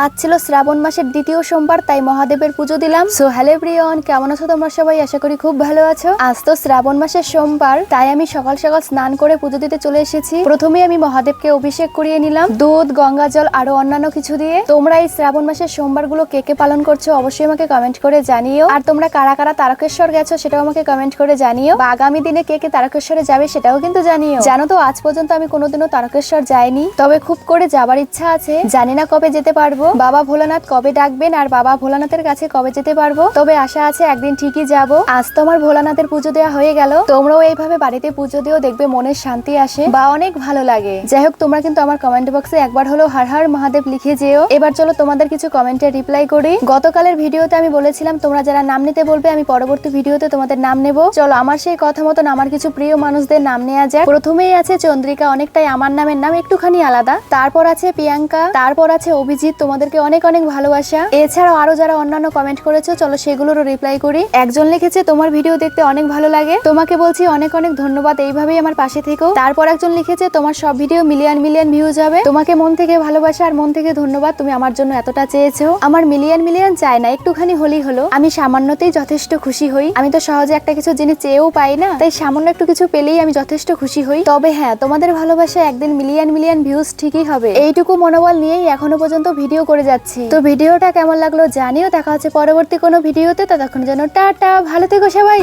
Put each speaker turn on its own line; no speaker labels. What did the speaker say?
আজ ছিল শ্রাবণ মাসের দ্বিতীয় সোমবার, তাই মহাদেবের পুজো দিলাম। সো হ্যালো এভরিওয়ান, কেমন আছো তোমরা সবাই? আশা করি খুব ভালো আছো। আজ তো শ্রাবণ মাসের সোমবার, তাই আমি সকাল সকাল স্নান করে পুজো দিতে চলে এসেছি। প্রথমে আমি মহাদেবকে অভিষেক করিয়ে নিলাম দুধ, গঙ্গা জল আরো অন্যান্য কিছু দিয়ে। তোমরা এই শ্রাবণ মাসের সোমবার গুলো কে কে পালন করছো অবশ্যই আমাকে কমেন্ট করে জানিও। আর তোমরা কারা কারা তারকেশ্বর গেছো সেটাও আমাকে কমেন্ট করে জানিও, বা আগামী দিনে কে কে তারকেশ্বরে যাবে সেটাও কিন্তু জানিও। জানো তো, আজ পর্যন্ত আমি কোনোদিনও তারকেশ্বর যাইনি, তবে খুব করে যাবার ইচ্ছা আছে। জানি না কবে যেতে পারবো, বাবা ভোলানাথ কবে ডাকবেন আর বাবা ভোলানাথের কাছে কবে যেতে পারবো, তবে আশা আছে একদিন ঠিকই যাব। আজ তো আমার ভোলানাথের পুজো দেওয়া হয়ে গেল। তোমরাও এইভাবে বাড়িতে পুজো দিও, দেখবে মনের শান্তি আসে বা অনেক ভালো লাগে। যাই হোক, তোমরা কিন্তু আমার কমেন্ট বক্সে একবার হলো হর হর মহাদেব লিখে যেও। এবার চলো তোমাদের কিছু কমেন্টে রিপ্লাই করি। গতকালের ভিডিওতে আমি বলেছিলাম তোমরা যারা নাম নিতে বলবে আমি পরবর্তী ভিডিওতে তোমাদের নাম নেব। চলো আমার সেই কথা মতন আমার কিছু প্রিয় মানুষদের নাম নেওয়া যাক। প্রথমেই আছে চন্দ্রিকা, অনেকটাই আমার নামের নাম, একটুখানি আলাদা। তারপর আছে প্রিয়াঙ্কা, তারপর আছে অভিজিৎ, তোমাদেরকে অনেক অনেক ভালোবাসা। এছাড়াও আরো যারা অন্যান্য কমেন্ট করেছো চলো সেগুলোরও রিপ্লাই করি। একজন লিখেছে তোমার ভিডিও দেখতে অনেক ভালো লাগে, তোমাকে বলছি অনেক অনেক ধন্যবাদ, এইভাবেই আমার পাশে থেকো। তারপর একজন লিখেছে তোমার সব ভিডিও মিলিয়ন মিলিয়ন ভিউজ হবে, তোমাকে মন থেকে ভালোবাসা আর মন থেকে ধন্যবাদ, তুমি আমার জন্য এতটা চেয়েছো। আমার মিলিয়ন মিলিয়ন চাই না, একটুখানি হলেই হলো, আমি সামান্যতেই যথেষ্ট খুশি হই। আমি তো সহজে একটা কিছু জিনিস চেয়েও পাই না, তাই সামান্য একটু কিছু পেলেই আমি যথেষ্ট খুশি হই। তবে হ্যাঁ, তোমাদের ভালোবাসা একদিন মিলিয়ন মিলিয়ন ভিউজ ঠিকই হবে, এইটুকু মনোবল নিয়েই এখনো পর্যন্ত ভিডিও করে যাচ্ছি। তো ভিডিওটা কেমন লাগলো জানিও। দেখা হচ্ছে পরবর্তী কোনো ভিডিওতে, ততক্ষণ যেন টাটা, ভালো থেকো সবাই।